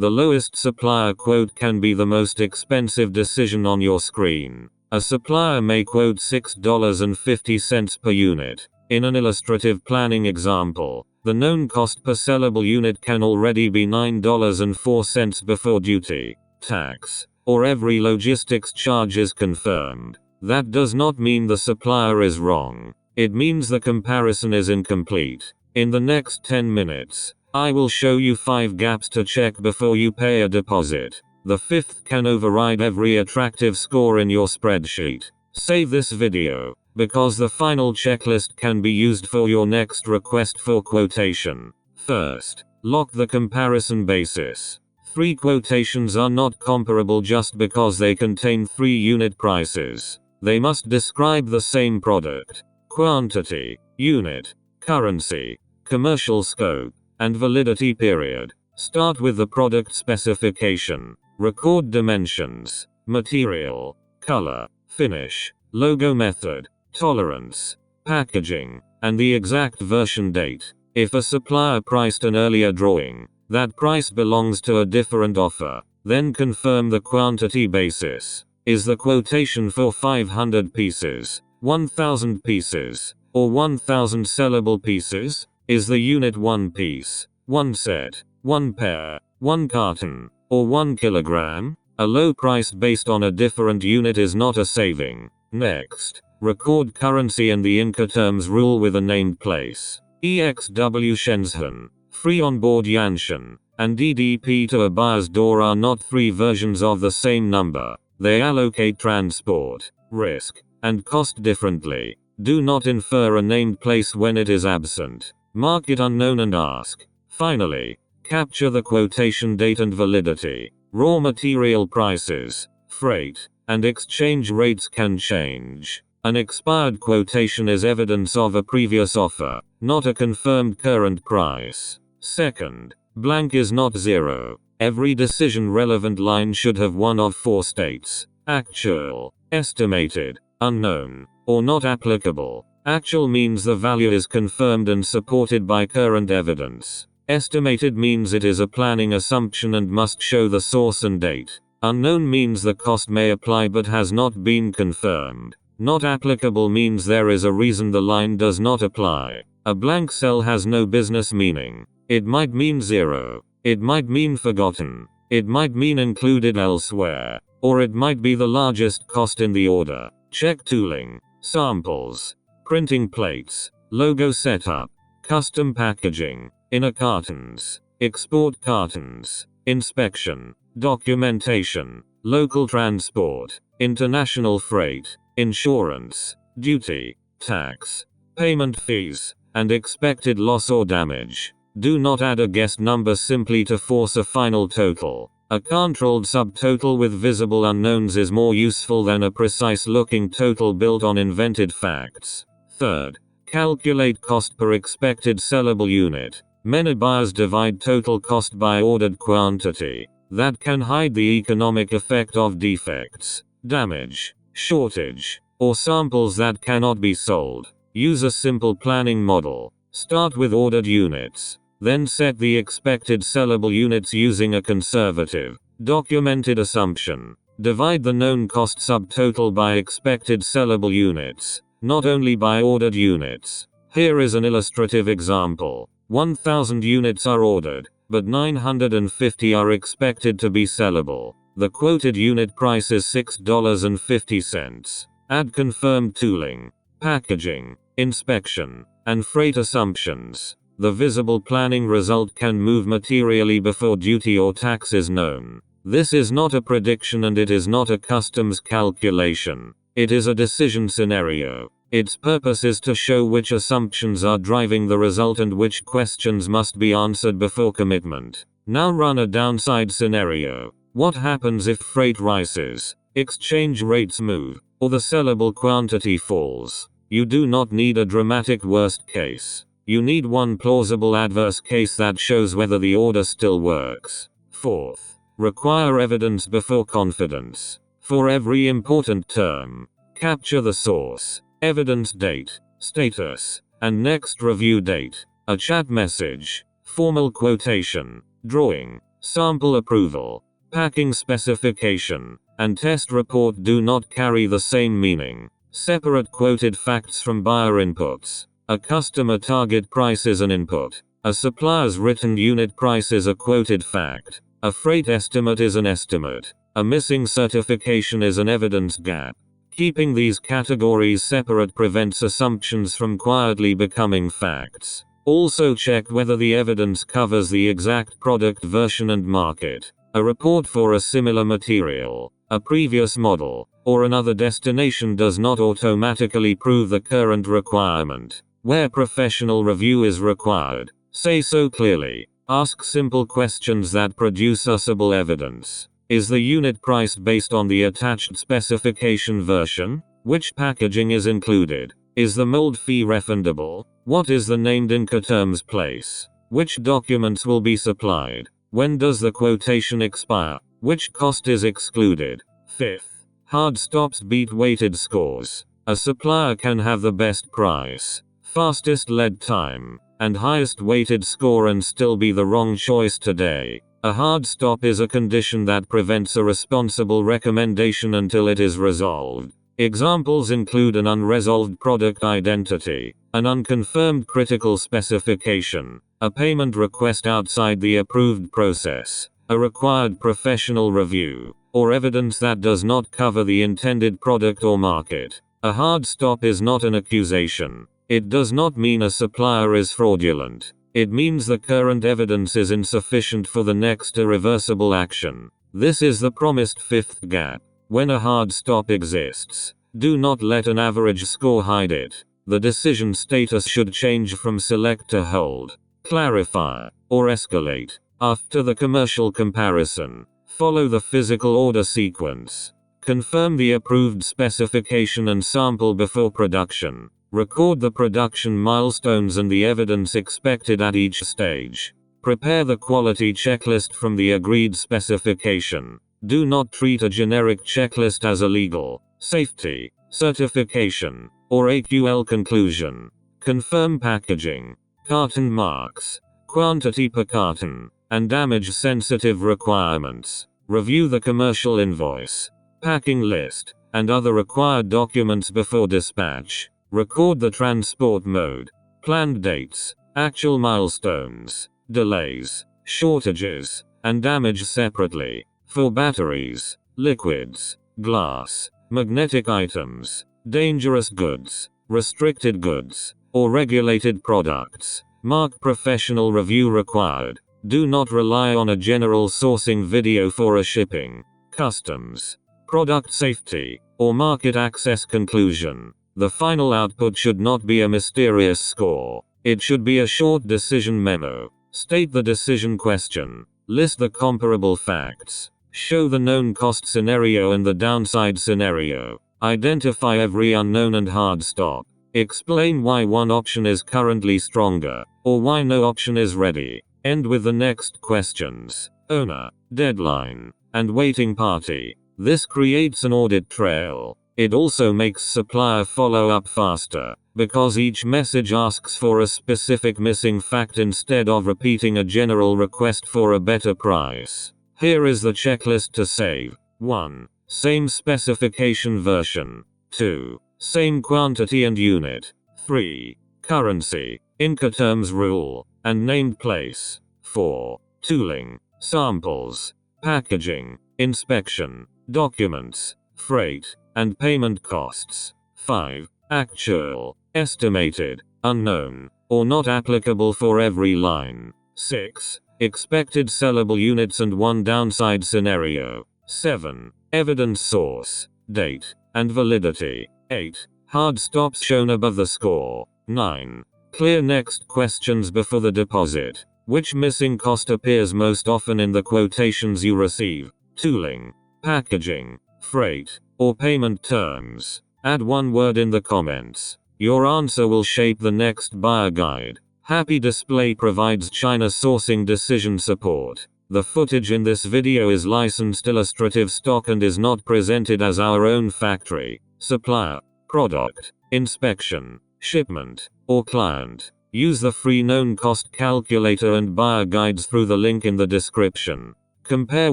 The lowest supplier quote can be the most expensive decision on your screen. A supplier may quote $6.50 per unit. In an illustrative planning example, the known cost per sellable unit can already be $9.04 before duty, tax, or every logistics charge is confirmed. That does not mean the supplier is wrong. It means the comparison is incomplete. In the next 10 minutes, I will show you 5 gaps to check before you pay a deposit. The 5th can override every attractive score in your spreadsheet. Save this video, because the final checklist can be used for your next request for quotation. First, lock the comparison basis. 3 quotations are not comparable just because they contain 3 unit prices. They must describe the same product, quantity, unit, currency, commercial scope, and validity period. Start with the product specification. Record dimensions, material, color, finish, logo method, tolerance, packaging, and the exact version date. If a supplier priced an earlier drawing, that price belongs to a different offer. Then confirm the quantity basis. Is the quotation for 500 pieces, 1000 pieces, or 1000 sellable pieces? Is the unit 1 piece, 1 set, 1 pair, 1 carton, or 1 kilogram? A low price based on a different unit is not a saving. Next, record currency and the Incoterms rule with a named place. EXW Shenzhen, free on board Yanshan, and DDP to a buyer's door are not 3 versions of the same number. They allocate transport, risk, and cost differently. Do not infer a named place when it is absent. Mark it unknown and ask. Finally, capture the quotation date and validity. Raw material prices, freight, and exchange rates can change. An expired quotation is evidence of a previous offer, not a confirmed current price. Second, blank is not 0. Every decision relevant line should have one of 4 states: actual, estimated, unknown, or not applicable. Actual means the value is confirmed and supported by current evidence. Estimated means it is a planning assumption and must show the source and date. Unknown means the cost may apply but has not been confirmed. Not applicable means there is a reason the line does not apply. A blank cell has no business meaning. It might mean 0. It might mean forgotten. It might mean included elsewhere. Or it might be the largest cost in the order. Check tooling, samples, printing plates, logo setup, custom packaging, inner cartons, export cartons, inspection, documentation, local transport, international freight, insurance, duty, tax, payment fees, and expected loss or damage. Do not add a guessed number simply to force a final total. A controlled subtotal with visible unknowns is more useful than a precise-looking total built on invented facts. Third, calculate cost per expected sellable unit. Many buyers divide total cost by ordered quantity. That can hide the economic effect of defects, damage, shortage, or samples that cannot be sold. Use a simple planning model. Start with ordered units. Then set the expected sellable units using a conservative, documented assumption. Divide the known cost subtotal by expected sellable units, not only by ordered units. Here is an illustrative example. 1000 units are ordered, but 950 are expected to be sellable. The quoted unit price is $6.50. Add confirmed tooling, packaging, inspection, and freight assumptions. The visible planning result can move materially before duty or tax is known. This is not a prediction and it is not a customs calculation. It is a decision scenario. Its purpose is to show which assumptions are driving the result and which questions must be answered before commitment. Now run a downside scenario. What happens if freight rises, exchange rates move, or the sellable quantity falls? You do not need a dramatic worst case. You need one plausible adverse case that shows whether the order still works. Fourth, require evidence before confidence. For every important term, capture the source, evidence date, status, and next review date. A chat message, formal quotation, drawing, sample approval, packing specification, and test report do not carry the same meaning. Separate quoted facts from buyer inputs. A customer target price is an input. A supplier's written unit price is a quoted fact. A freight estimate is an estimate. A missing certification is an evidence gap. Keeping these categories separate prevents assumptions from quietly becoming facts. Also check whether the evidence covers the exact product version and market. A report for a similar material, a previous model, or another destination does not automatically prove the current requirement. Where professional review is required, say so clearly. Ask simple questions that produce usable evidence. Is the unit price based on the attached specification version? Which packaging is included? Is the mold fee refundable? What is the named Incoterms place? Which documents will be supplied? When does the quotation expire? Which cost is excluded? Fifth, hard stops beat weighted scores. A supplier can have the best price, fastest lead time, and highest weighted score and still be the wrong choice today. A hard stop is a condition that prevents a responsible recommendation until it is resolved. Examples include an unresolved product identity, an unconfirmed critical specification, a payment request outside the approved process, a required professional review, or evidence that does not cover the intended product or market. A hard stop is not an accusation. It does not mean a supplier is fraudulent. It means the current evidence is insufficient for the next irreversible action. This is the promised fifth gap. When a hard stop exists, do not let an average score hide it. The decision status should change from select to hold, clarify, or escalate. After the commercial comparison, follow the physical order sequence. Confirm the approved specification and sample before production. Record the production milestones and the evidence expected at each stage. Prepare the quality checklist from the agreed specification. Do not treat a generic checklist as a legal, safety, certification, or AQL conclusion. Confirm packaging, carton marks, quantity per carton, and damage-sensitive requirements. Review the commercial invoice, packing list, and other required documents before dispatch. Record the transport mode, planned dates, actual milestones, delays, shortages, and damage separately. For batteries, liquids, glass, magnetic items, dangerous goods, restricted goods, or regulated products, mark professional review required. Do not rely on a general sourcing video for a shipping, customs, product safety, or market access conclusion. The final output should not be a mysterious score. It should be a short decision memo. State the decision question. List the comparable facts. Show the known cost scenario and the downside scenario. Identify every unknown and hard stop. Explain why one option is currently stronger, or why no option is ready. End with the next questions. Owner, deadline, and waiting party. This creates an audit trail. It also makes supplier follow up faster, because each message asks for a specific missing fact instead of repeating a general request for a better price. Here is the checklist to save. 1. Same specification version. 2. Same quantity and unit. 3. Currency, Incoterms rule, and named place. 4. Tooling, samples, packaging, inspection, documents, freight, and payment costs. 5. Actual, estimated, unknown, or not applicable for every line. 6. Expected sellable units and one downside scenario. 7. Evidence source, date, and validity. 8. Hard stops shown above the score. 9. Clear next questions before the deposit. Which missing cost appears most often in the quotations you receive? Tooling, packaging, freight, or payment terms? Add one word in the comments. Your answer will shape the next buyer guide. Happy Display provides China sourcing decision support. The footage in this video is licensed illustrative stock and is not presented as our own factory, supplier, product, inspection, shipment, or client. Use the free known cost calculator and buyer guides through the link in the description. Compare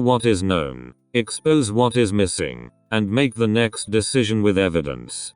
what is known, expose what is missing, and make the next decision with evidence.